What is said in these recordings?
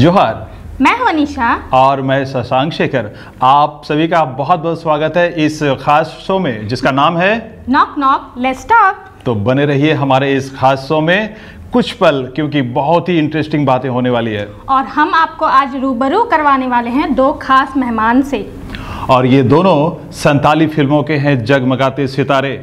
जोहार। मैं हूं अनीशा और मैं शशांक शेखर। आप सभी का बहुत बहुत स्वागत है इस खास शो में जिसका नाम है नॉक नॉक लेट्स टॉक। तो बने रहिए हमारे इस खास शो में कुछ पल, क्योंकि बहुत ही इंटरेस्टिंग बातें होने वाली है। और हम आपको आज रूबरू करवाने वाले हैं दो खास मेहमान से। और ये दोनों संताली फिल्मों के हैं जगमगाते सितारे,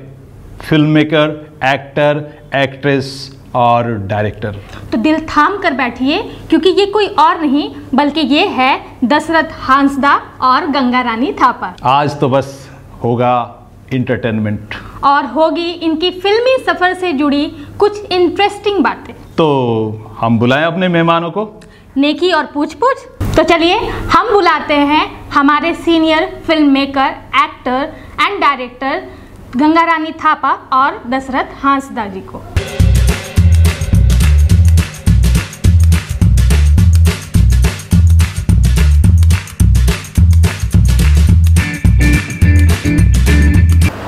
फिल्म मेकर, एक्टर, एक्ट्रेस और डायरेक्टर। तो दिल थाम कर बैठिए, क्योंकि ये कोई और नहीं बल्कि ये है दशरथ हांसदा और गंगा रानी थापा। आज तो बस होगा इंटरटेनमेंट और होगी इनकी फिल्मी सफर से जुड़ी कुछ इंटरेस्टिंग बातें। तो हम बुलाएं अपने मेहमानों को। नेकी और पूछ पूछ। तो चलिए हम बुलाते हैं हमारे senior film maker, actor and director Ganga Rani Thapa और दशरथ हांसदा जी को।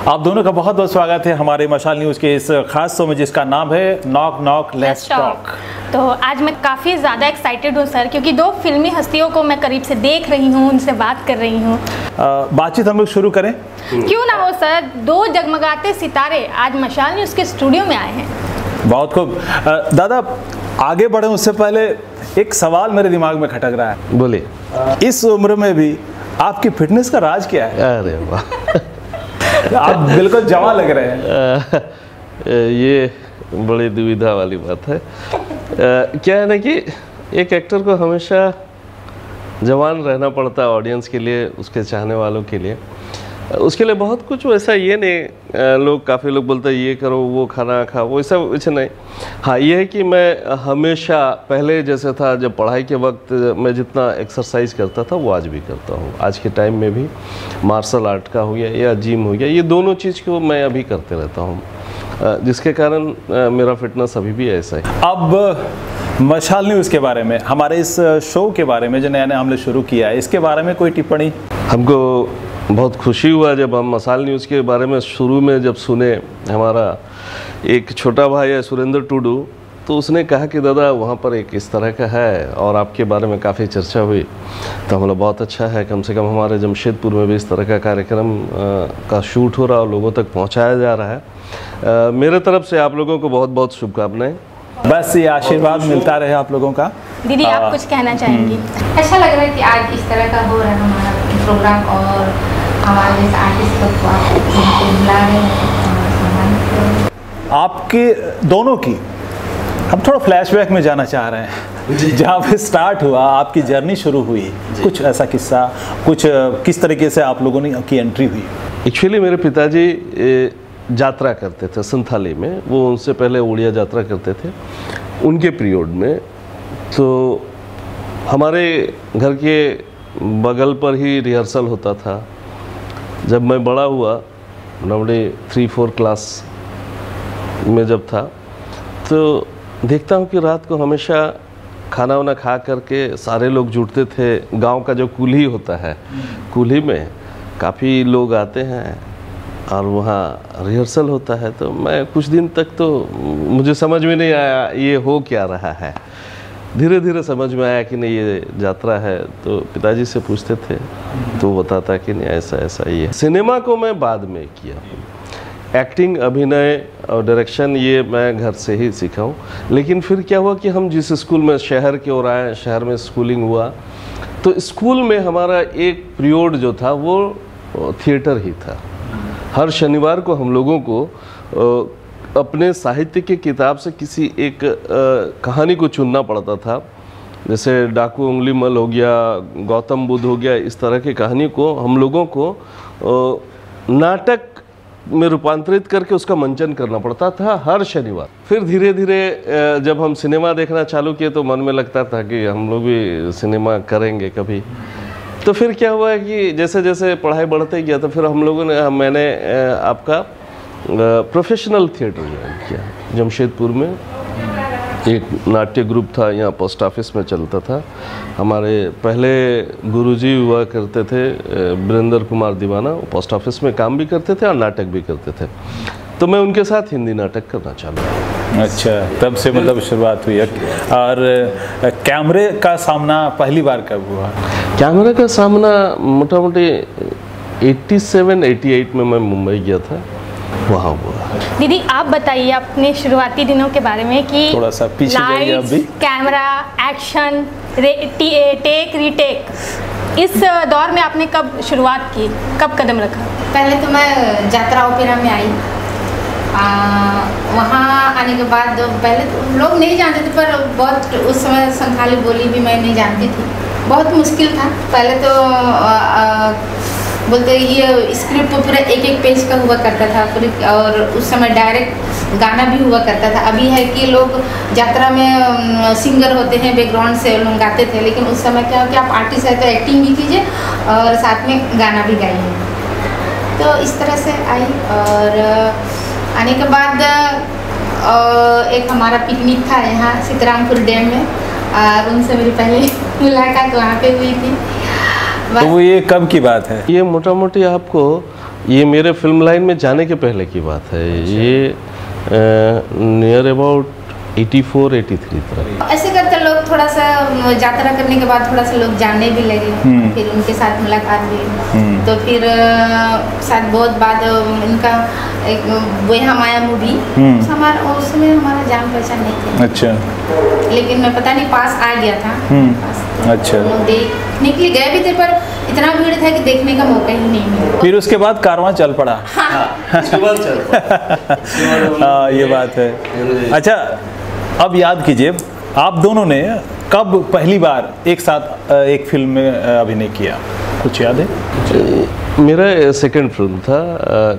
आप दोनों का बहुत बहुत स्वागत है हमारे मशाल न्यूज़ के इस खास शो में जिसका नाम है नॉक नॉक लेट्स टॉक। तो आज मैं काफ़ी ज़्यादा एक्साइटेड हूँ सर, क्योंकि दो फिल्मी हस्तियों को मैं करीब से देख रही हूँ, उनसे बात कर रही हूँ। बातचीत हम लोग शुरू करें। क्यों ना हो सर, दो जगमगाते सितारे आज मशाल न्यूज़ के स्टूडियो में आए हैं। बहुत खूब। दादा आगे बढ़े उससे पहले एक सवाल मेरे दिमाग में खटक रहा है। बोलिए। इस उम्र में भी आपकी फिटनेस का राज क्या है? अरे वाह, आप बिल्कुल जवान लग रहे हैं। ये बड़ी दुविधा वाली बात है। क्या है ना कि एक एक्टर को हमेशा जवान रहना पड़ता है ऑडियंस के लिए, उसके चाहने वालों के लिए। उसके लिए बहुत कुछ वैसा ये नहीं, काफ़ी लोग बोलते हैं ये करो वो खाना खाओ, वैसा कुछ नहीं। हाँ ये है कि मैं हमेशा पहले जैसे था, जब पढ़ाई के वक्त मैं जितना एक्सरसाइज करता था वो आज भी करता हूँ। आज के टाइम में भी मार्शल आर्ट का हो गया या जिम हो गया, ये दोनों चीज़ को मैं अभी करते रहता हूँ, जिसके कारण मेरा फिटनेस अभी भी ऐसा है। अब मशाल न्यूज़ के बारे में, हमारे इस शो के बारे में जो नया नया हमने शुरू किया है, इसके बारे में कोई टिप्पणी? हमको बहुत खुशी हुआ जब हम मशाल न्यूज़ के बारे में शुरू में जब सुने। हमारा एक छोटा भाई है सुरेंद्र टुडू, तो उसने कहा कि दादा वहाँ पर एक इस तरह का है और आपके बारे में काफ़ी चर्चा हुई। तो हम लोग बहुत अच्छा है, कम से कम हमारे जमशेदपुर में भी इस तरह का कार्यक्रम का शूट हो रहा है और लोगों तक पहुँचाया जा रहा है। मेरे तरफ से आप लोगों को बहुत बहुत शुभकामनाएँ। बस ये आशीर्वाद मिलता रहे आप लोगों का। दीदी आप कुछ कहना चाहेंगी? अच्छा लग रहा है कि आज इस तरह का हो रहा है हमारा प्रोग्राम, और हमारे जैसे आर्टिस्ट को आप बुला रहे हैं। आपके दोनों की हम थोड़ा फ्लैशबैक में जाना चाह रहे हैं, जहाँ पे स्टार्ट हुआ, आपकी जर्नी शुरू हुई, कुछ ऐसा किस्सा, कुछ किस तरीके से आप लोगों ने की एंट्री हुई? एक्चुअली मेरे पिताजी यात्रा करते थे संथाली में, वो उनसे पहले उड़िया यात्रा करते थे उनके पीरियड में। तो हमारे घर के बगल पर ही रिहर्सल होता था। जब मैं बड़ा हुआ, नवड़े 3-4 क्लास में जब था, तो देखता हूँ कि रात को हमेशा खाना वाना खा करके सारे लोग जुटते थे। गांव का जो कुल्ही होता है, कुल्ही में काफ़ी लोग आते हैं और वहाँ रिहर्सल होता है। तो मैं कुछ दिन तक तो मुझे समझ में नहीं आया ये हो क्या रहा है। धीरे धीरे समझ में आया कि नहीं ये यात्रा है, तो पिताजी से पूछते थे तो बताता कि नहीं ऐसा ऐसा ये। सिनेमा को मैं बाद में किया हूँ, एक्टिंग, अभिनय और डायरेक्शन ये मैं घर से ही सीखा हूँ। लेकिन फिर क्या हुआ कि हम जिस स्कूल में शहर की ओर आए, शहर में स्कूलिंग हुआ, तो स्कूल में हमारा एक पीरियड जो था वो थिएटर ही था। हर शनिवार को हम लोगों को अपने साहित्य की किताब से किसी एक कहानी को चुनना पड़ता था। जैसे डाकू उंगलीमल हो गया, गौतम बुद्ध हो गया, इस तरह की कहानी को हम लोगों को नाटक में रूपांतरित करके उसका मंचन करना पड़ता था हर शनिवार। फिर धीरे धीरे जब हम सिनेमा देखना चालू किए तो मन में लगता था कि हम लोग भी सिनेमा करेंगे कभी। तो फिर क्या हुआ कि जैसे जैसे पढ़ाई बढ़ते गया, तो फिर हम लोगों ने, मैंने आपका प्रोफेशनल थिएटर ज्वाइन किया। जमशेदपुर में एक नाट्य ग्रुप था, यहाँ पोस्ट ऑफिस में चलता था। हमारे पहले गुरुजी हुआ करते थे वीरेंद्र कुमार दीवाना, पोस्ट ऑफिस में काम भी करते थे और नाटक भी करते थे। तो मैं उनके साथ हिंदी नाटक करना चालू किया। अच्छा, तब से मतलब शुरुआत हुई। और कैमरे का सामना पहली बार कब हुआ? कैमरे का सामना मोटा मोटी 87-88 में मैं मुंबई गया था, वहाँ हुआ। दीदी आप बताइए अपने शुरुआती दिनों के बारे में कि थोड़ा सा पीछे जाइए अभी। कैमरा, एक्शन, टेक रीटेक, इस दौर में आपने कब शुरुआत की, कब कदम रखा? पहले तो मैं यात्रा ओपेरा में आई। वहाँ आने के बाद पहले तो लोग नहीं जानते थे, पर बहुत उस समय संथाली बोली भी मैं नहीं जानती थी, बहुत मुश्किल था। पहले तो बोलते ये स्क्रिप्ट पूरा एक एक पेज का हुआ करता था पूरी, और उस समय डायरेक्ट गाना भी हुआ करता था। अभी है कि लोग यात्रा में सिंगर होते हैं, बैकग्राउंड से लोग गाते थे, लेकिन उस समय क्या हो कि आप आर्टिस्ट है तो एक्टिंग भी कीजिए और साथ में गाना भी गाइए। तो इस तरह से आई, और आने के बाद एक हमारा पिकनिक था यहाँ सीतारामपुर डैम में, और उनसे मेरी पहली मुलाकात वहाँ पे हुई थी। तो वो ये कब की बात है? ये मोटा मोटी आपको ये मेरे फिल्म लाइन में जाने के पहले की बात है। ये नियर अबाउट 84-83 तरह। ऐसे करते लोग थोड़ा सा यात्रा करने के बाद थोड़ा सा लोग जानने भी लगे, फिर उनके साथ मुलाकात हुई। तो फिर शायद बहुत बाद इनका एक बेहा माया मूवी, हमारा उस समय हमारा जान पहचान नहीं थी। अच्छा। लेकिन मैं पता नहीं पास आ गया था। अच्छा। लोग देखने के लिए गए भी थे, पर इतना भीड़ था कि देखने का मौका ही नहीं मिला। फिर उसके बाद कारवां चल पड़ा। हाँ ये बात है। अच्छा, अब याद कीजिए आप दोनों ने कब पहली बार एक साथ एक फिल्म में अभिनय किया, कुछ याद है? मेरा सेकंड फिल्म था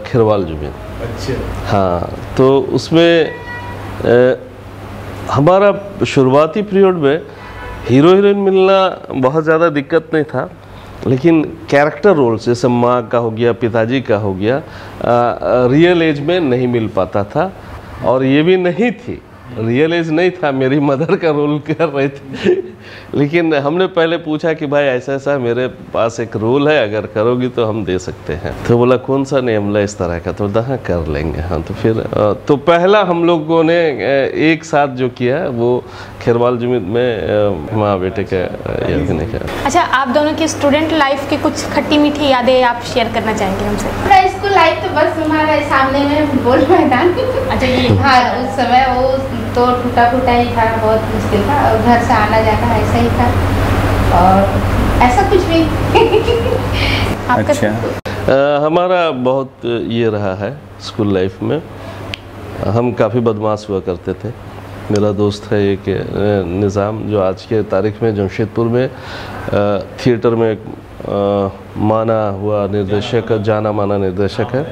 खिरवाल जुबिन। अच्छा। हाँ, तो उसमें हमारा शुरुआती पीरियड में हीरो हीरोइन मिलना बहुत ज़्यादा दिक्कत नहीं था, लेकिन कैरेक्टर रोल जैसे माँ का हो गया, पिताजी का हो गया, रियल एज में नहीं मिल पाता था। और ये भी नहीं थी, रियल एज नहीं था, मेरी मदर का रोल कर रहे थे। लेकिन हमने पहले पूछा कि भाई ऐसा ऐसा मेरे पास एक रोल है, अगर करोगी तो हम दे सकते हैं। तो बोला कौन सा नहीं, हमला इस तरह का। तो हाँ कर लेंगे। हाँ, तो फिर तो पहला हम लोगों ने एक साथ जो किया वो खिरवाल जुबिन में माँ बेटे का अभिनय किया। अच्छा, आप दोनों की स्टूडेंट लाइफ की कुछ खट्टी मीठी यादें आप शेयर करना चाहेंगे हमसे? पूरा स्कूल लाइफ तो बस हमारे सामने में फुटबॉल मैदान। अच्छा, ये हाँ, उस समय वो तो टूटा फूटा ही था, बहुत मुश्किल था, और घर से आना जाना ऐसा ही था, और ऐसा कुछ भी। अच्छा। हमारा बहुत ये रहा है स्कूल लाइफ में, हम काफ़ी बदमाश हुआ करते थे। मेरा दोस्त है एक निज़ाम, जो आज के तारीख में जमशेदपुर में थिएटर में माना हुआ निर्देशक, जाना माना निर्देशक है।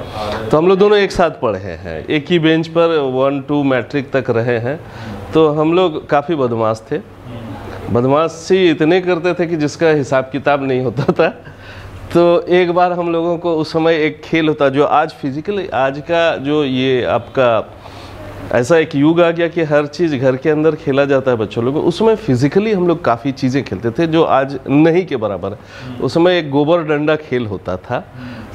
तो हम लोग दोनों एक साथ पढ़े हैं, एक ही बेंच पर 1-2 मैट्रिक तक रहे हैं। तो हम लोग काफ़ी बदमाश थे, बदमाशी इतने करते थे कि जिसका हिसाब किताब नहीं होता था। तो एक बार हम लोगों को उस समय एक खेल होता, जो आज फिजिकली, आज का जो ये आपका ऐसा एक युग आ गया कि हर चीज़ घर के अंदर खेला जाता है बच्चों लोगों को। उस समय फिजिकली हम लोग काफ़ी चीज़ें खेलते थे जो आज नहीं के बराबर है। उस समय एक गोबर डंडा खेल होता था,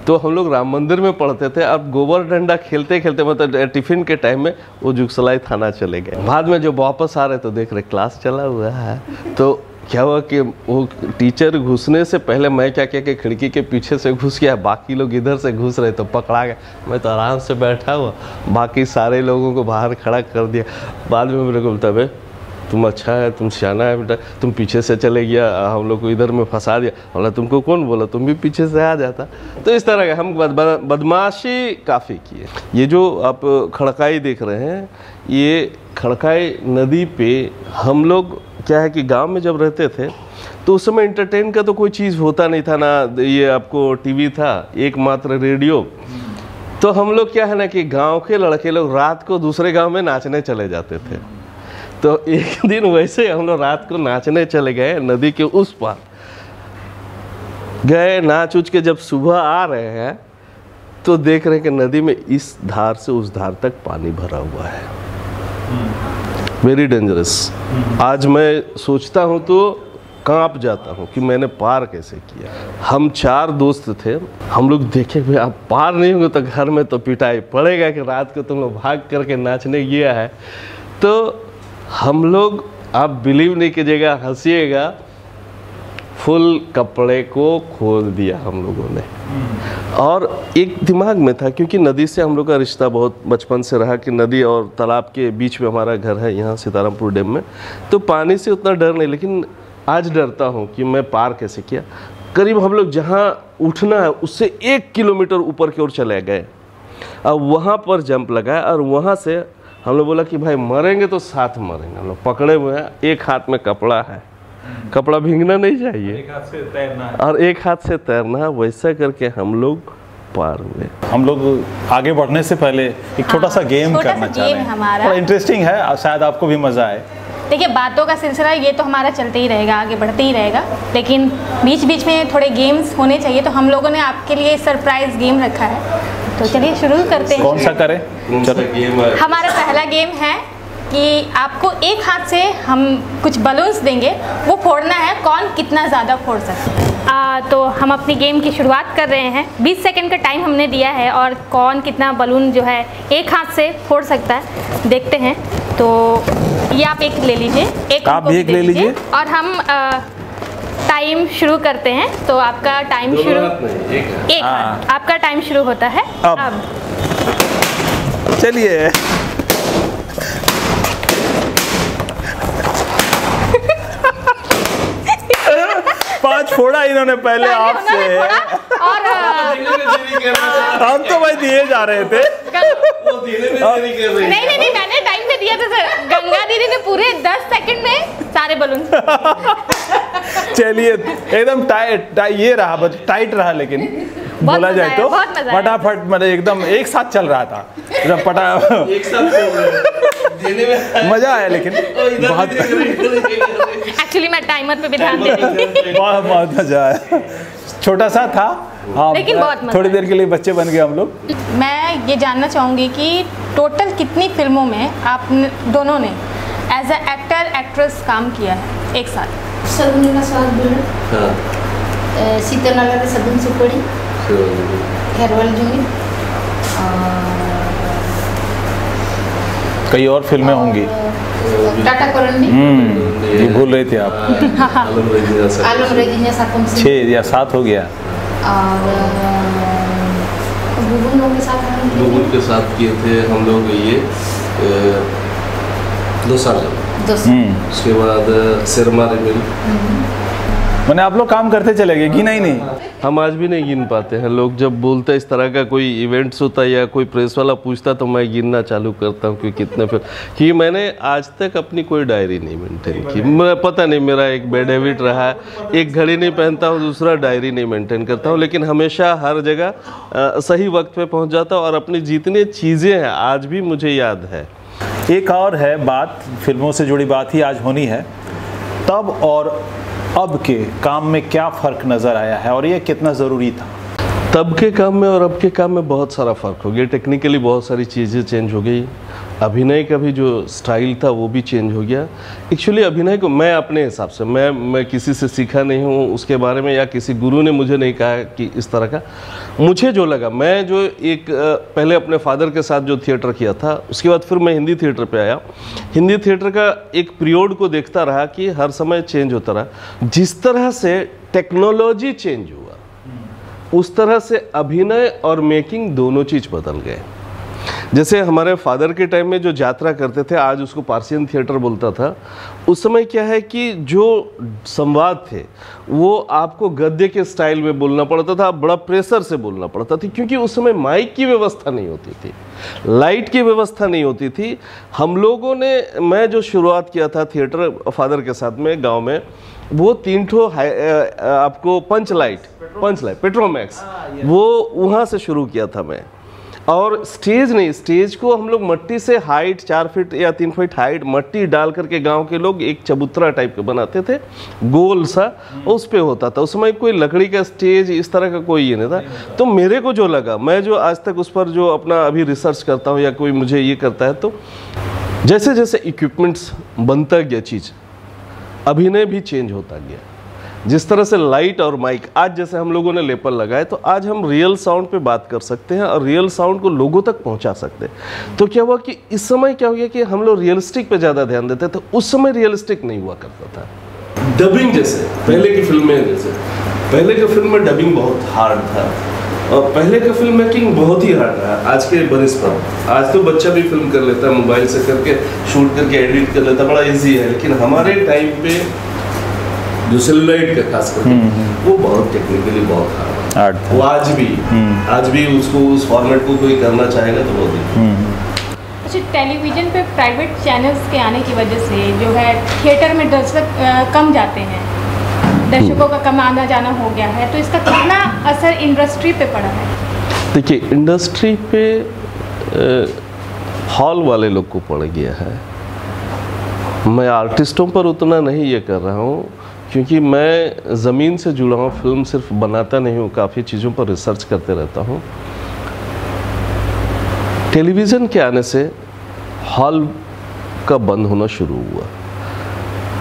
तो हम लोग राम मंदिर में पढ़ते थे। अब गोबर डंडा खेलते खेलते मतलब टिफ़िन के टाइम में वो जुगसलाई थाना चले गए। बाद में जब वापस आ रहे तो देख रहे क्लास चला हुआ है। तो क्या हुआ कि वो टीचर घुसने से पहले मैं क्या किया कि खिड़की के पीछे से घुस गया, बाकी लोग इधर से घुस रहे तो पकड़ा गया। मैं तो आराम से बैठा हुआ, बाकी सारे लोगों को बाहर खड़ा कर दिया। बाद में मेरे को बोलता है तुम अच्छा है, तुम सियाना है बेटा, तुम पीछे से चले गया, हम लोग को इधर में फंसा दिया। बोला तुमको कौन बोला, तुम भी पीछे से आ जाता। तो इस तरह का हम बदमाशी काफ़ी किए। ये जो आप खड़काई देख रहे हैं, ये खड़काई नदी पे हम लोग क्या है कि गांव में जब रहते थे तो उस समय इंटरटेन का तो कोई चीज़ होता नहीं था ना, ये आपको टीवी था, एकमात्र रेडियो। तो हम लोग क्या है ना कि गांव के लड़के लोग रात को दूसरे गांव में नाचने चले जाते थे। तो एक दिन वैसे हम लोग रात को नाचने चले गए, नदी के उस पार गए, नाच उच के जब सुबह आ रहे हैं तो देख रहे हैं कि नदी में इस धार से उस धार तक पानी भरा हुआ है। Very dangerous. आज मैं सोचता हूँ तो कांप जाता हूँ कि मैंने पार कैसे किया। हम 4 दोस्त थे, हम लोग देखे भाई आप पार नहीं होंगे तो घर में तो पिटाई पड़ेगा कि रात को तुम लोग भाग करके नाचने गया है। तो हम लोग, आप बिलीव नहीं कीजिएगा, हंसिएगा, फुल कपड़े को खोल दिया हम लोगों ने। और एक दिमाग में था, क्योंकि नदी से हम लोग का रिश्ता बहुत बचपन से रहा कि नदी और तालाब के बीच में हमारा घर है यहाँ सीतारामपुर डैम में, तो पानी से उतना डर नहीं, लेकिन आज डरता हूँ कि मैं पार कैसे किया। करीब हम लोग जहाँ उठना है उससे 1 किलोमीटर ऊपर की ओर चले गए, अब वहाँ पर जंप लगाया और वहाँ से हम लोग बोला कि भाई मरेंगे तो साथ मरेंगे। हम लोग पकड़े हुए हैं, एक हाथ में कपड़ा है, कपड़ा भीगना नहीं चाहिए, एक हाथ से तैरना है और एक हाथ से तैरना है। वैसा करके हम लोग पार हुए। हम लोग आगे बढ़ने से पहले एक छोटा सा गेम करना चाह रहे हैं, हमारा थोड़ा इंटरेस्टिंग है, शायद आपको भी मज़ा आए। देखिए, बातों का सिलसिला ये तो हमारा चलते ही रहेगा, आगे बढ़ते ही रहेगा, लेकिन बीच बीच में थोड़े गेम्स होने चाहिए। तो हम लोगों ने आपके लिए सरप्राइज गेम रखा है, तो चलिए शुरू करते हैं। कौन सा करें? चलो, हमारा पहला गेम है कि आपको एक हाथ से हम कुछ बलून्स देंगे, वो फोड़ना है कौन कितना ज़्यादा फोड़ सकता है। तो हम अपनी गेम की शुरुआत कर रहे हैं। 20 सेकंड का टाइम हमने दिया है और कौन कितना बलून जो है एक हाथ से फोड़ सकता है, देखते हैं। तो ये आप एक ले लीजिए, एक आप भी एक ले लीजिए, और हम टाइम शुरू करते हैं। तो आपका टाइम शुरू, एक हाथ, आपका टाइम शुरू होता है अब। चलिए, पांच फोड़ा इन्होंने पहले आपसे, और हम तो भाई दिए जा रहे थे। नहीं, मैंने टाइम पे दिया था सर। गंगा दीदी ने पूरे 10 सेकंड में सारे बलून। चलिए, एकदम टाइट ये रहा, बस टाइट रहा, लेकिन बोला जाए तो फटाफट, मतलब एकदम एक साथ चल रहा था, एकदम पटा एक साथ देने में मजा आया। लेकिन बहुत एक्चुअली मैं टाइमर पे भी ध्यान दे रही थी। बहुत मजा आया, छोटा सा था, हाँ, लेकिन बहुत मजा थोड़ी देर के लिए बच्चे बन गए हम लोग। मैं ये जानना चाहूँगी कि टोटल कितनी फिल्मों में आप दोनों ने एज ए एक्टर एक्ट्रेस काम किया है एक साथ? सगुन स्वाद बोलो, सीतानाला सगुन सुपड़ी, हेरवाल जुंगी, कई और फिल्में होंगी, टाटा करंडी, ये भूल रहे थे आप। आलम रेजिना साकुम 6 या 7 हो गया। और बुबुन के साथ के साथ किए थे हम लोग ये 2 साल। उसके बाद सिरमा रिमिल, मैंने आप लोग काम करते चले गए, गिना ही नहीं। हम आज भी नहीं गिन पाते हैं। लोग जब बोलते हैं इस तरह का कोई इवेंट्स होता है या कोई प्रेस वाला पूछता तो मैं गिनना चालू करता हूँ कि कितने फिर, कि मैंने आज तक अपनी कोई डायरी नहीं मेंटेन की। मैं पता नहीं, मेरा एक बैड हैबिट रहा है, एक घड़ी नहीं पहनता हूँ, दूसरा डायरी नहीं मेंटेन करता हूँ, लेकिन हमेशा हर जगह सही वक्त पे पहुँच जाता हूँ और अपनी जितनी चीज़ें हैं आज भी मुझे याद है। एक और है बात, फिल्मों से जुड़ी बात ही आज होनी है, तब और अब के काम में क्या फ़र्क नज़र आया है और ये कितना ज़रूरी था? तब के काम में और अब के काम में बहुत सारा फ़र्क हो गया। टेक्निकली बहुत सारी चीज़ें चेंज हो गई। अभिनय का भी जो स्टाइल था वो भी चेंज हो गया। एक्चुअली अभिनय को मैं अपने हिसाब से, मैं किसी से सीखा नहीं हूँ उसके बारे में, या किसी गुरु ने मुझे नहीं कहा कि इस तरह का। मुझे जो लगा, मैं जो एक पहले अपने फादर के साथ जो थिएटर किया था, उसके बाद फिर मैं हिंदी थिएटर पे आया। हिंदी थिएटर का एक पीरियड को देखता रहा कि हर समय चेंज होता रहा। जिस तरह से टेक्नोलॉजी चेंज हुआ उस तरह से अभिनय और मेकिंग दोनों चीज़ बदल गए। जैसे हमारे फादर के टाइम में जो यात्रा करते थे, आज उसको पार्सियन थिएटर बोलता था, उस समय क्या है कि जो संवाद थे वो आपको गद्य के स्टाइल में बोलना पड़ता था, बड़ा प्रेशर से बोलना पड़ता था, क्योंकि उस समय माइक की व्यवस्था नहीं होती थी, लाइट की व्यवस्था नहीं होती थी। हम लोगों ने, मैं जो शुरुआत किया था थिएटर फादर के साथ में गाँव में, वो 3 ठो आपको पंच लाइट पेट्रोमैक्स, वो वहाँ से शुरू किया था मैं। और स्टेज नहीं, स्टेज को हम लोग मट्टी से हाइट 4 फीट या 3 फीट हाइट मट्टी डाल करके गांव के लोग एक चबूतरा टाइप के बनाते थे, गोल सा, उस पे होता था। उस समय कोई लकड़ी का स्टेज इस तरह का कोई ये नहीं था। तो मेरे को जो लगा, मैं जो आज तक उस पर जो अपना अभी रिसर्च करता हूँ या कोई मुझे ये करता है, तो जैसे जैसे इक्विपमेंट्स बनता गया चीज़, अभिनय भी चेंज होता गया। जिस तरह से लाइट और माइक, आज जैसे हम लोगों ने लेपल लगाए, तो आज हम रियल साउंड पे बात कर सकते हैं और रियल साउंड को लोगों तक पहुंचा सकते हैं। तो क्या हुआ कि इस समय क्या हो गया कि हम लोग रियलिस्टिक पे ज़्यादा ध्यान देते, तो उस समय रियलिस्टिक नहीं हुआ करता था। डबिंग जैसे पहले की फिल्में, जैसे पहले की फिल्म में डबिंग बहुत हार्ड था और पहले का फिल्म मेकिंग बहुत ही हार्ड रहा। आज के बरिस पर आज तो बच्चा भी फिल्म कर लेता है, मोबाइल से करके शूट करके एडिट कर लेता है, बड़ा इजी है। लेकिन हमारे टाइम पे जो सेलुलाइट का खास करके वो बहुत टेक्निकली बहुत हार्ड था। वो आज भी उसको उस फॉर्मेट को कोई करना चाहेगा तो वो अच्छा, टेलीविज़न पे प्राइवेट चैनल्स के आने की वजह से जो है थिएटर में दर्शक कम जाते हैं, दर्शकों का कम आना जाना हो गया है, तो इसका कितना असर इंडस्ट्री पे पड़ा है? देखिए, इंडस्ट्री पे हॉल वाले लोग को पड़ गया है। मैं आर्टिस्टों पर उतना नहीं ये कर रहा हूँ, क्योंकि मैं ज़मीन से जुड़ा हूँ, फिल्म सिर्फ बनाता नहीं हूँ, काफ़ी चीज़ों पर रिसर्च करते रहता हूँ। टेलीविज़न के आने से हॉल का बंद होना शुरू हुआ,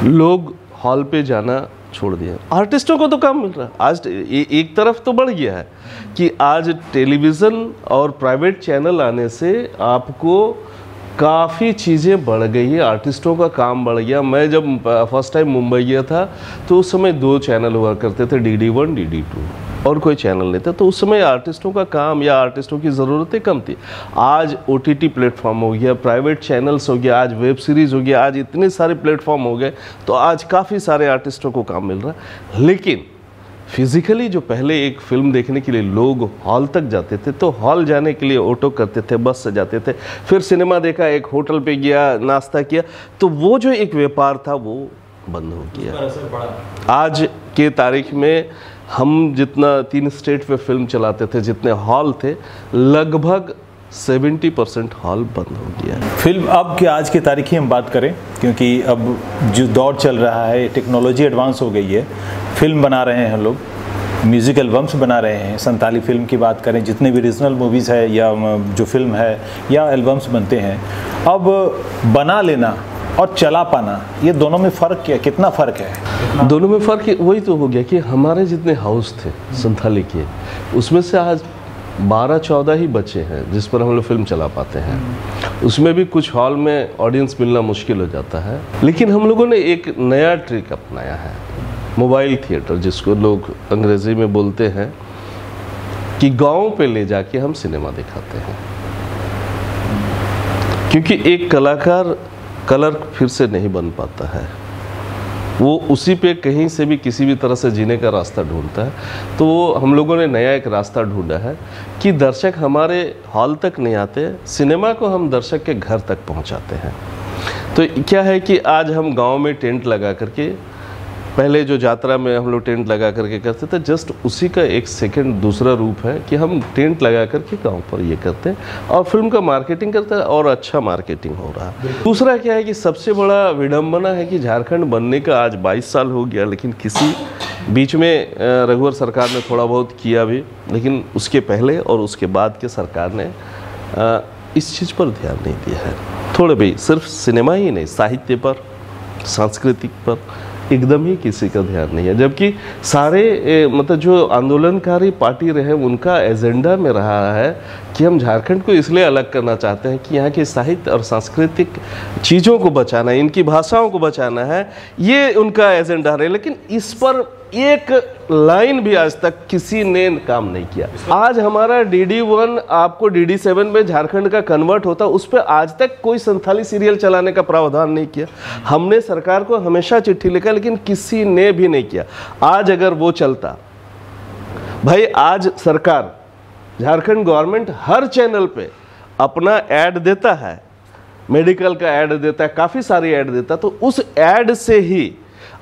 लोग हॉल पे जाना छोड़ दिया। आर्टिस्टों को तो काम मिल रहा है। आज एक तरफ तो बढ़ गया है कि आज टेलीविज़न और प्राइवेट चैनल आने से आपको काफ़ी चीज़ें बढ़ गई है, आर्टिस्टों का काम बढ़ गया। मैं जब फर्स्ट टाइम मुंबई गया था तो उस समय 2 चैनल हुआ करते थे, DD1 DD2, और कोई चैनल नहीं था। तो उस समय आर्टिस्टों का काम या आर्टिस्टों की ज़रूरतें कम थी। आज OTT प्लेटफॉर्म हो गया, प्राइवेट चैनल्स हो गया, आज वेब सीरीज़ हो गया, आज इतने सारे प्लेटफॉर्म हो गए, तो आज काफ़ी सारे आर्टिस्टों को काम मिल रहा है। लेकिन फिज़िकली जो पहले एक फिल्म देखने के लिए लोग हॉल तक जाते थे, तो हॉल जाने के लिए ऑटो करते थे, बस से जाते थे, फिर सिनेमा देखा, एक होटल पे गया, नाश्ता किया, तो वो जो एक व्यापार था वो बंद हो गया। आज के तारीख में हम जितना 3 स्टेट पे फिल्म चलाते थे, जितने हॉल थे, लगभग 70% हॉल बंद हो गया। फिल्म अब कि आज की तारीख की हम बात करें, क्योंकि अब जो दौर चल रहा है, टेक्नोलॉजी एडवांस हो गई है, फिल्म बना रहे हैं लोग, म्यूज़िक एल्बम्स बना रहे हैं। संताली फिल्म की बात करें, जितने भी रीजनल मूवीज़ है या जो फिल्म है या एल्बम्स बनते हैं, अब बना लेना और चला पाना, ये दोनों में फ़र्क क्या, कितना फ़र्क है? दोनों में फ़र्क वही तो हो गया कि हमारे जितने हाउस थे संथाली के, उसमें से आज 12-14 ही बचे हैं जिस पर हम लोग फिल्म चला पाते हैं। उसमें भी कुछ हॉल में ऑडियंस मिलना मुश्किल हो जाता है। लेकिन हम लोगों ने एक नया ट्रिक अपनाया है, मोबाइल थिएटर, जिसको लोग अंग्रेज़ी में बोलते हैं, कि गाँव पे ले जाके हम सिनेमा दिखाते हैं। क्योंकि एक कलाकार कलर फिर से नहीं बन पाता है, वो उसी पे कहीं से भी किसी भी तरह से जीने का रास्ता ढूंढता है। तो हम लोगों ने नया एक रास्ता ढूंढा है कि दर्शक हमारे हॉल तक नहीं आते, सिनेमा को हम दर्शक के घर तक पहुंचाते हैं। तो क्या है कि आज हम गांव में टेंट लगा करके, पहले जो यात्रा में हम लोग टेंट लगा करके करते थे, जस्ट उसी का एक सेकंड दूसरा रूप है कि हम टेंट लगा करके गांव पर ये करते हैं और फिल्म का मार्केटिंग करते हैं, और अच्छा मार्केटिंग हो रहा है। दूसरा क्या है कि सबसे बड़ा विडंबना है कि झारखंड बनने का आज 22 साल हो गया, लेकिन किसी बीच में रघुवर सरकार ने थोड़ा बहुत किया भी, लेकिन उसके पहले और उसके बाद के सरकार ने इस चीज़ पर ध्यान नहीं दिया है। थोड़े भी, सिर्फ सिनेमा ही नहीं, साहित्य पर, सांस्कृतिक पर एकदम ही किसी का ध्यान नहीं है। जबकि सारे मतलब जो आंदोलनकारी पार्टी रहे, उनका एजेंडा में रहा है कि हम झारखंड को इसलिए अलग करना चाहते हैं कि यहाँ के साहित्य और सांस्कृतिक चीज़ों को बचाना है, इनकी भाषाओं को बचाना है, ये उनका एजेंडा रहे। लेकिन इस पर एक लाइन भी आज तक किसी ने काम नहीं किया। आज हमारा DD1 आपको DD7 में झारखंड का कन्वर्ट होता, उस पर आज तक कोई संथाली सीरियल चलाने का प्रावधान नहीं किया। हमने सरकार को हमेशा चिट्ठी लिखा, लेकिन किसी ने भी नहीं किया। आज अगर वो चलता, भाई आज सरकार, झारखंड गवर्नमेंट हर चैनल पे अपना ऐड देता है, मेडिकल का ऐड देता है, काफ़ी सारी ऐड देता, तो उस ऐड से ही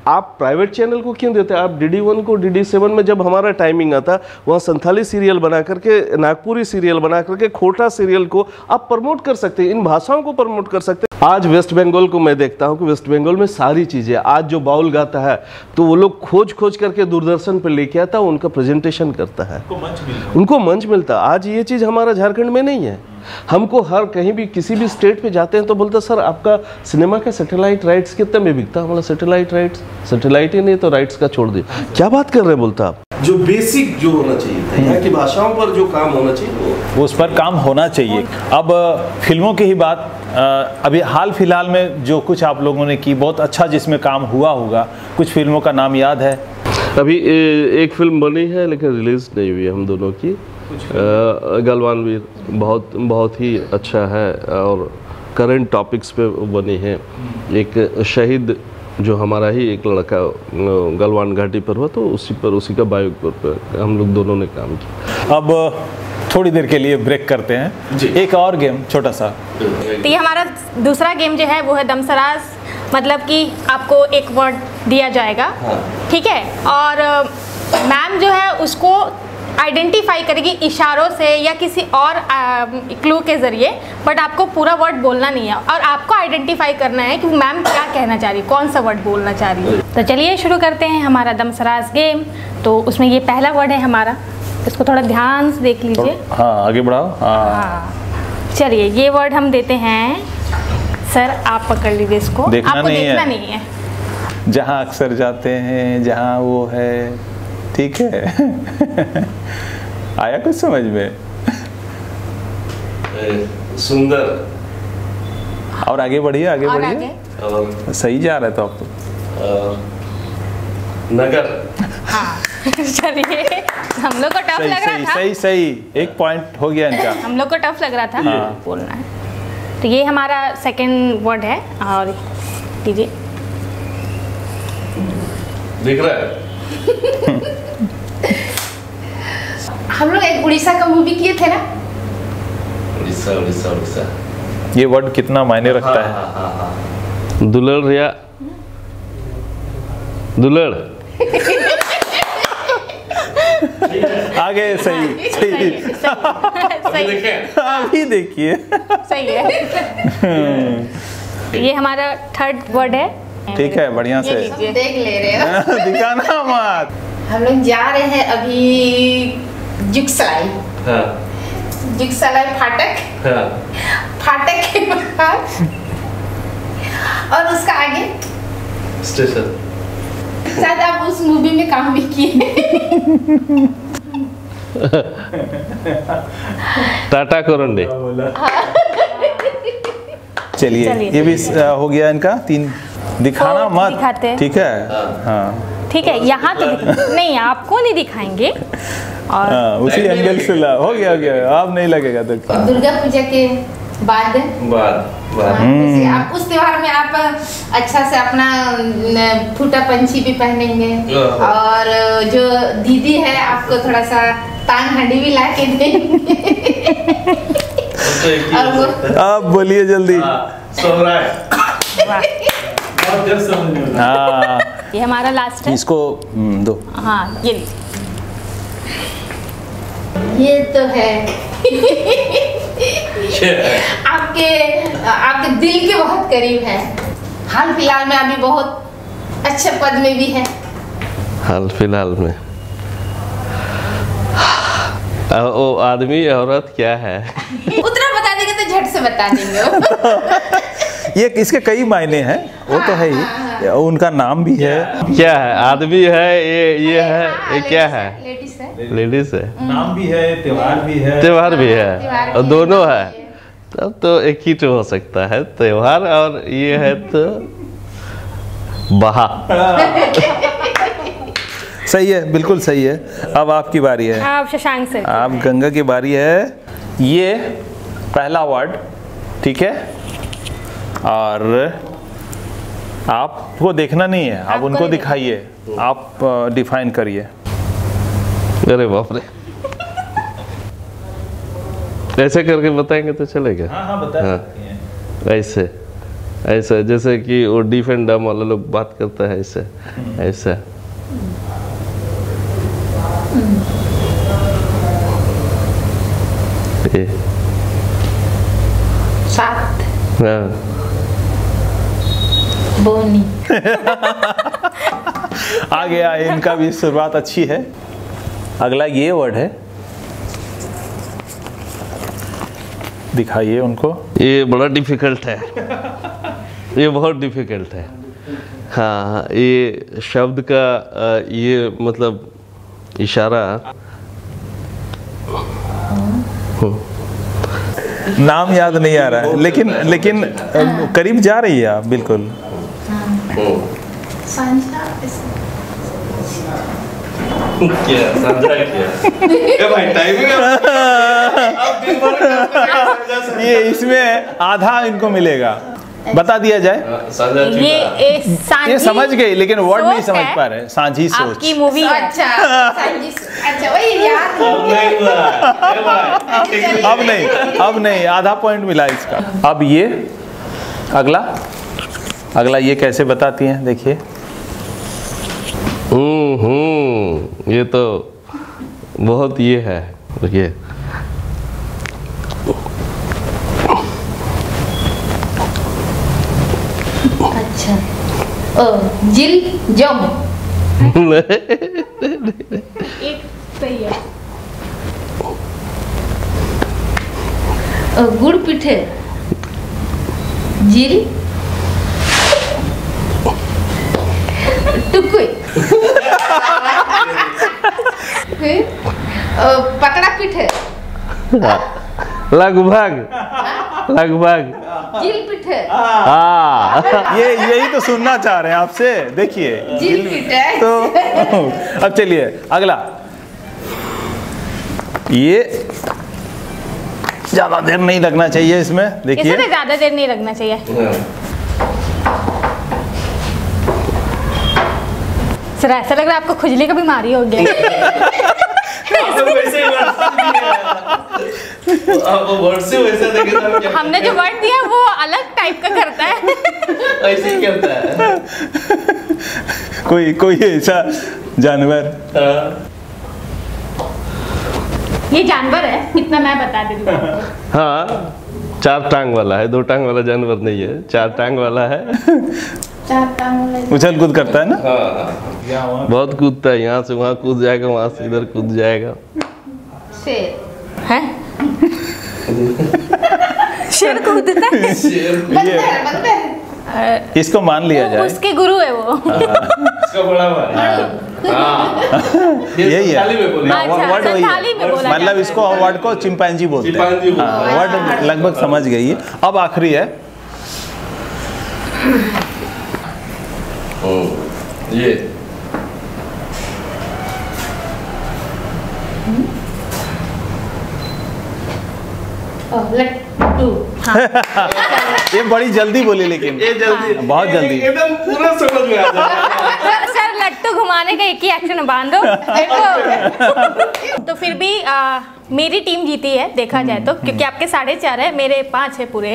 आप प्राइवेट चैनल को क्यों देते हैं? आप DD1 को, DD7 में जब हमारा टाइमिंग आता, वहाँ संथाली सीरियल बना करके, नागपुरी सीरियल बना करके, खोटा सीरियल को आप प्रमोट कर सकते हैं, इन भाषाओं को प्रमोट कर सकते हैं। आज वेस्ट बंगाल को मैं देखता हूँ कि वेस्ट बंगाल में सारी चीज़ें, आज जो बाउल गाता है तो वो लोग खोज करके दूरदर्शन पर लेके आता, उनका प्रेजेंटेशन करता है, उनको मंच मिलता। आज ये चीज़ हमारा झारखंड में नहीं है। हमको हर कहीं भी किसी भी स्टेट पे जाते हैं तो बोलते सर आपका सिनेमा का सैटेलाइट राइट्स कितने में बिकता है? हमारा सैटेलाइट राइट्स, सैटेलाइट ही नहीं तो राइट्स का छोड़ दिए, क्या बात कर रहे हैं बोलता आप। जो बेसिक जो होना चाहिए था यहाँ की भाषाओं पर जो काम होना चाहिए वो उस पर काम होना चाहिए। अब फिल्मों की ही बात, अभी हाल फिलहाल में जो कुछ आप लोगों ने की बहुत अच्छा जिसमें काम हुआ होगा, कुछ फिल्मों का नाम याद है? अभी एक फिल्म बनी है लेकिन रिलीज नहीं हुई है हम दोनों की, गलवान वीर, बहुत ही अच्छा है और करंट टॉपिक्स पे बनी है। एक शहीद जो हमारा ही एक लड़का गलवान घाटी पर हुआ तो उसी का बायोपिक पर हम लोग दोनों ने काम किया। अब थोड़ी देर के लिए ब्रेक करते हैं, एक और गेम छोटा सा। तो ये हमारा दूसरा गेम जो है वो है दमसराज, मतलब कि आपको एक वर्ड दिया जाएगा, ठीक है, और मैम जो है उसको आइडेंटिफाई करेगी इशारों से या किसी और क्लू के ज़रिए, बट आपको पूरा वर्ड बोलना नहीं है और आपको आइडेंटिफाई करना है कि मैम क्या कहना चाह रही है, कौन सा वर्ड बोलना चाह रही है। तो चलिए शुरू करते हैं हमारा दमसराज गेम। तो उसमें ये पहला वर्ड है हमारा, इसको थोड़ा ध्यान से देख लीजिए। हाँ आगे बढ़ाओ। हाँ चलिए ये वर्ड हम देते हैं, सर आप पकड़ लीजिए इसको, देखना आपको नहीं देखना है। नहीं है। जहाँ अक्सर जाते हैं, जहाँ वो है, ठीक है। आया कुछ समझ में? सुंदर। और आगे बढ़िए, आगे और बढ़िए। आगे? और सही जा रहा है तो आप तो। नगर। हाँ चलिए हम लोग को टफ लग रहा था, सही एक पॉइंट हो गया इनका। हम लोग को टफ लग रहा था हाँ। बोलना है। तो ये हमारा सेकंड वर्ड है और कीजिए। दिख रहा है? हम लोग एक उड़ीसा का मूवी किए थे ना, उड़ीसा। ये वर्ड कितना मायने रखता है? दुलड़ रिया, दुलड़। आगे सही। अभी देखिए सही है। ये हमारा थर्ड वर्ड है, ठीक है, बढ़िया से लीजिए। देख ले रहे हो। दिखाना मत। हम लोग जा रहे हैं अभी जुगसलाई फाटक, फाटक के बाद और उसका आगे स्टेशन। शायद आप उस मूवी में काम भी किए। टाटा कोरंडे। चलिए ये भी हो गया इनका 3। दिखाना मत, दिखाते हैं। ठीक है? हाँ ठीक है, यहाँ तो नहीं, आपको नहीं दिखाएंगे। और हाँ, उसी एंगल से हो गया, आप नहीं लगेगा तो। दुर्गा पूजा के बाद जैसे आप उस त्योहार में आप अच्छा से अपना फूटा पंछी भी पहनेंगे और जो दीदी है आपको थोड़ा सा तांग हंडी भी ला के देंगे। और वो आप बोलिए जल्दी। हाँ ये हमारा लास्ट है, इसको दो। हाँ ये लीजिए। ये तो है आपके दिल के बहुत करीब है। हाल फिलहाल में अभी बहुत अच्छे पद में भी है। हाल फिलहाल में वो आदमी औरत क्या है? उतना बता देंगे तो झट से बता देंगे। ये इसके कई मायने हैं, वो तो है ही, उनका नाम भी है। क्या है? आदमी है, ये है, ये क्या है? लेडीज है, लेडीज है, नाम भी है, त्योहार भी है। त्योहार भी है और दोनों है, तब तो एक ही तो हो सकता है, त्योहार और ये है तो बहा। सही है, बिल्कुल सही है। अब आपकी बारी है। आप शशांक से। आप गंगा की बारी है। ये पहला वर्ड, ठीक है, और आपको देखना नहीं है, आप उनको दिखाइए, आप डिफाइन करिए। अरे बाप रे, ऐसे करके बताएंगे तो चलेगा? हाँ बता सकती हैं। ऐसे जैसे कि वो डिफेंडम वाला लोग बात करता है, ऐसे ऐसा। सात हाँ। बोनी। आ गया, इनका भी शुरुआत अच्छी है। अगला ये वर्ड है, दिखाइए उनको। ये बड़ा डिफिकल्ट है, ये बहुत डिफिकल्ट है। हाँ, ये शब्द का ये मतलब इशारा, नाम याद नहीं आ रहा है, लेकिन करीब जा रही है आप बिल्कुल। क्या समझा क्या भाई, टाइमिंग ये इसमें आधा इनको मिलेगा, बता दिया जाए। ये समझ गई, लेकिन वर्ड नहीं समझ पा रहे। सांझी सोच आपकी मूवी है। अच्छा वही याद अब नहीं, आधा पॉइंट मिला इसका। अब ये अगला ये कैसे बताती हैं, देखिए। ये तो बहुत ये है, देखिए। अच्छा जिल जम एक सही है। गुड़ पिठे जिल टुकुई पकड़ा पिठे लगभग जिल पिठे। हाँ, ये यही तो सुनना चाह रहे हैं आपसे, देखिए। जिल पिठे तो अब चलिए अगला। ये ज्यादा देर नहीं लगना चाहिए इसमें, देखिए। इसमें ज्यादा देर नहीं लगना चाहिए। सर ऐसा लग रहा है आपको खुजली का बीमारी हो गया। हमने जो वर्ड दिया वो अलग टाइप का करता है। ऐसे ही करता है कोई ऐसा जानवर। ये जानवर है, इतना मैं बता देती हूँ। हाँ, 4 टांग वाला है, 2 टांग वाला जानवर नहीं है, 4 टांग वाला है। उछल कूद करता है ना। हाँ, बहुत कूदता है, यहाँ से वहाँ कूद जाएगा, वहाँ से इधर कूद जाएगा। शेर है। शेर कूदता है। बंदर इसको मान लिया जाए, उसके गुरु है वो। इसका बड़ा यही है। अच्छा, वर्ड वही संथाली में है, बोला मतलब जाता इसको वर्ड को चिंपैंजी बोलते हैं। वर्ड लगभग समझ गई है। अब आखिरी है ये। लट्टू। ये बड़ी जल्दी बोली, लेकिन ये जल्दी, बहुत जल्दी। एकदम पूरा समझ में आ जाएगा। सर लट्टू घुमाने का एक ही एक्शन बांध दो देखो। तो फिर भी मेरी टीम जीती है देखा जाए तो, क्योंकि आपके 4.5 है, मेरे 5 है पूरे।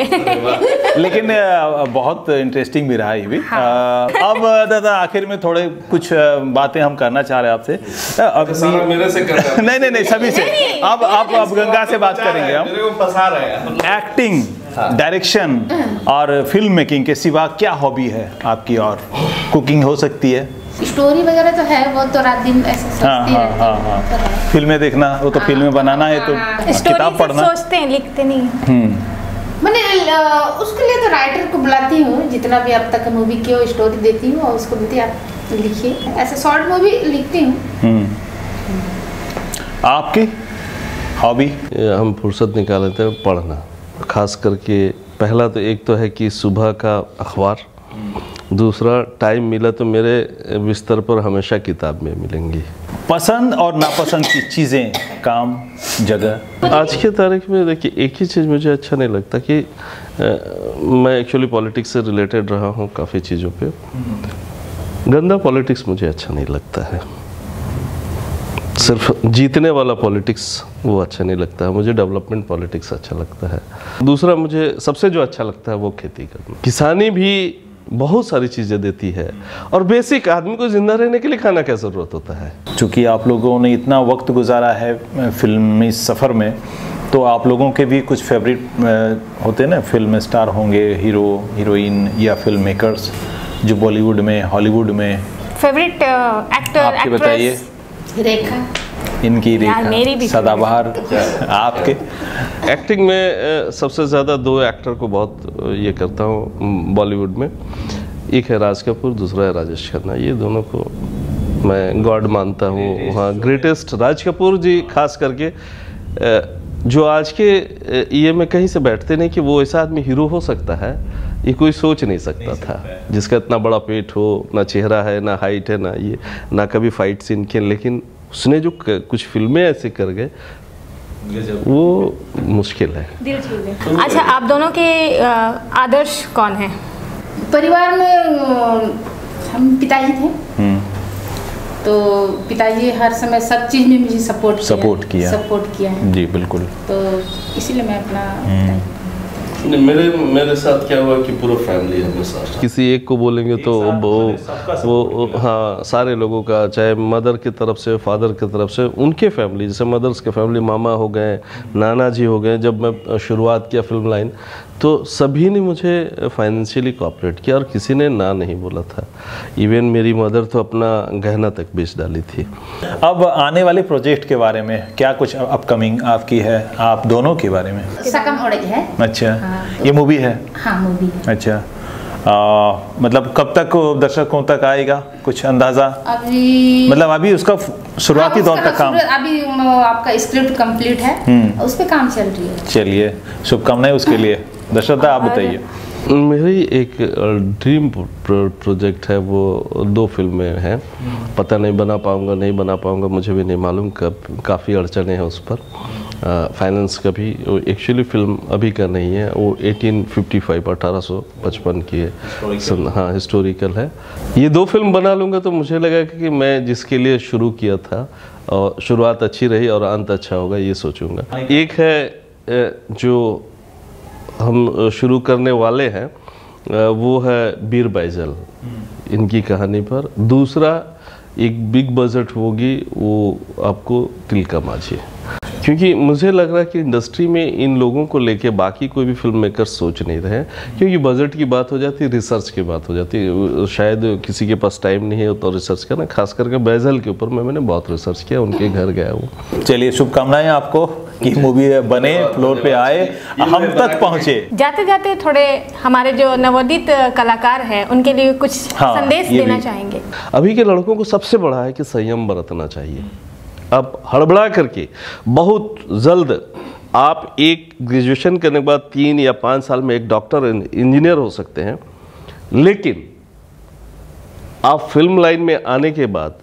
लेकिन बहुत इंटरेस्टिंग भी रहा ये भी। अब दादा आखिर में थोड़े कुछ बातें हम करना चाह रहे हैं आपसे। अब मेरे से कर रहा है। नहीं सभी से। अब गंगा से बात करेंगे हम। मेरे को फंसा रहे हैं। एक्टिंग, डायरेक्शन और फिल्म मेकिंग के सिवा क्या हॉबी है आपकी? और कुकिंग हो सकती है, स्टोरी वगैरह तो है, वो तो रात दिन ऐसे सोचती रहती हूँ। हाँ। फिल्में देखना, वो तो फिल्में बनाना है तो किताब पढ़ना। सोचते हैं, लिखते नहीं। मैंने उसके लिए तो राइटर को बुलाती हूँ, जितना भी अब तक मूवी की हो स्टोरी देती हूँ और उसको बोलती आप लिखिए। ऐसे शॉर्ट मूवी लिखती हूँ। आपकी हॉबी? हम फुर्सत निकाल लेते हैं पढ़ना, खास करके। पहला तो एक तो है कि सुबह का अखबार, दूसरा टाइम मिला तो मेरे बिस्तर पर हमेशा किताबें मिलेंगी। पसंद और नापसंद की चीज़ें, काम, जगह? आज के तारीख में देखिए, एक ही चीज़ मुझे अच्छा नहीं लगता कि मैं एक्चुअली पॉलिटिक्स से रिलेटेड रहा हूँ काफ़ी चीज़ों पे। गंदा पॉलिटिक्स मुझे अच्छा नहीं लगता है। सिर्फ जीतने वाला पॉलिटिक्स वो अच्छा नहीं लगता है मुझे। डेवलपमेंट पॉलिटिक्स अच्छा लगता है। दूसरा मुझे सबसे जो अच्छा लगता है वो खेती करना। किसानी भी बहुत सारी चीज़ें देती है, और बेसिक आदमी को जिंदा रहने के लिए खाना क्या ज़रूरत होता है। चूँकि आप लोगों ने इतना वक्त गुजारा है फिल्मी सफ़र में, तो आप लोगों के भी कुछ फेवरेट होते हैं ना, फिल्म स्टार होंगे, हीरो हीरोइन या फिल्म मेकर्स जो बॉलीवुड में, हॉलीवुड में। फेवरेट एक्टर, आपके बताइए। रेखा। इनकी मेरी भी रेखा सदाबहार आपके। एक्टिंग में सबसे ज़्यादा 2 एक्टर को बहुत ये करता हूँ बॉलीवुड में, एक है राज कपूर, दूसरा है राजेश खन्ना। ये दोनों को मैं गॉड मानता हूँ। हाँ, ग्रेटेस्ट राज कपूर जी खास करके, जो आज के ये में कहीं से बैठते नहीं कि वो ऐसा आदमी हीरो हो सकता है, ये कोई सोच नहीं सकता था। जिसका इतना बड़ा पेट हो, ना चेहरा है, ना हाइट है, ना ये, ना कभी फाइट सीन के, लेकिन उसने जो कुछ फिल्में ऐसे कर गए वो मुश्किल है। दिल छू गए। अच्छा, आप दोनों के आदर्श कौन हैं? परिवार में हम पिताजी थे, तो पिताजी हर समय सब चीज़ में मुझे सपोर्ट किया है। जी बिल्कुल। तो इसीलिए मैं अपना मेरे साथ क्या हुआ कि पूरा फैमिली है मेरे साथ। किसी एक को बोलेंगे तो वो हाँ, सारे लोगों का, चाहे मदर की तरफ से, फादर की तरफ से, उनके फैमिली, जैसे मदर्स के फैमिली, मामा हो गए, नाना जी हो गए। जब मैं शुरुआत किया फिल्म लाइन तो सभी ने मुझे फाइनेंशियली कोऑपरेट किया और किसी ने ना नहीं बोला था। इवन मेरी मदर तो अपना गहना तक बेच डाली थी। अब आने वाले प्रोजेक्ट के बारे में क्या कुछ अपकमिंग आपकी है, आप दोनों के बारे में? सकम ओढ़ है। अच्छा, हाँ, ये मूवी है? हाँ, मूवी है। अच्छा, मतलब कब तक दर्शकों तक आएगा, कुछ अंदाजा? अभी मतलब अभी उसका शुरुआती दौर का काम, अभी आपका स्क्रिप्ट कंप्लीट है, उस पे काम चल रही है। चलिए, शुभकामनाएं उसके लिए। दशरथा, आप बताइए। मेरी एक ड्रीम प्रोजेक्ट है, वो 2 फिल्में हैं। पता नहीं बना पाऊँगा नहीं बना पाऊँगा, मुझे भी नहीं मालूम, कब काफ़ी अड़चने हैं उस पर। फाइनेंस का भी, एक्चुअली फिल्म अभी का नहीं है, वो 1855 की है। हाँ, हिस्टोरिकल है। ये 2 फिल्म बना लूँगा तो मुझे लगा कि मैं जिसके लिए शुरू किया था और शुरुआत अच्छी रही और अंत अच्छा होगा, ये सोचूंगा। एक है जो हम शुरू करने वाले हैं, वो है बीर बैजल, इनकी कहानी पर। दूसरा एक बिग बजट होगी, वो आपको तिलका माझी, क्योंकि मुझे लग रहा है कि इंडस्ट्री में इन लोगों को लेके बाकी कोई भी फिल्म मेकर सोच नहीं रहे, क्योंकि बजट की बात हो जाती है, रिसर्च की बात हो जाती है। शायद किसी के पास टाइम नहीं है तो रिसर्च करना, खास करके बैजल के ऊपर मैंने बहुत रिसर्च किया, उनके घर गया वो। चलिए, शुभकामनाएं आपको कि मूवी बने, फ्लोर पे आए, हम तक पहुंचे। जाते जाते थोड़े हमारे जो नवोदित कलाकार हैं उनके लिए कुछ संदेश देना चाहेंगे? अभी के लड़कों को सबसे बड़ा है कि संयम बरतना चाहिए। अब हड़बड़ा करके बहुत जल्द आप एक ग्रेजुएशन करने के बाद 3 या 5 साल में एक डॉक्टर, इंजीनियर हो सकते हैं, लेकिन आप फिल्म लाइन में आने के बाद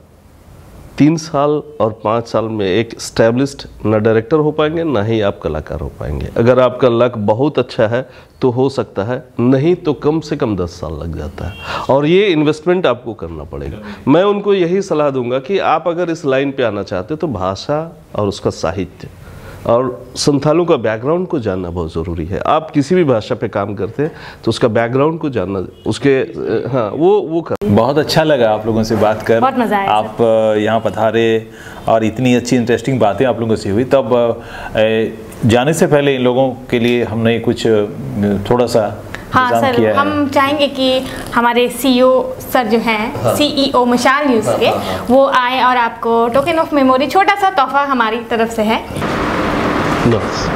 3 साल और 5 साल में एक स्टैब्लिश्ड न डायरेक्टर हो पाएंगे, ना ही आप कलाकार हो पाएंगे। अगर आपका लक बहुत अच्छा है तो हो सकता है, नहीं तो कम से कम 10 साल लग जाता है, और ये इन्वेस्टमेंट आपको करना पड़ेगा। मैं उनको यही सलाह दूंगा कि आप अगर इस लाइन पे आना चाहते हो तो भाषा और उसका साहित्य और संथालों का बैकग्राउंड को जानना बहुत ज़रूरी है। आप किसी भी भाषा पे काम करते हैं तो उसका बैकग्राउंड को जानना, उसके हाँ वो कर। बहुत अच्छा लगा आप लोगों से बात कर, बहुत मज़ा आया। आप यहाँ पधारे और इतनी अच्छी इंटरेस्टिंग बातें आप लोगों से हुई। तब जाने से पहले इन लोगों के लिए हमने कुछ थोड़ा सा हाँ सर, हम चाहेंगे कि हमारे CEO सर जो हैं, CEO मशाल न्यूज़ के, वो आए और आपको टोकन ऑफ मेमोरी छोटा सा तोहफा हमारी तरफ से है। बस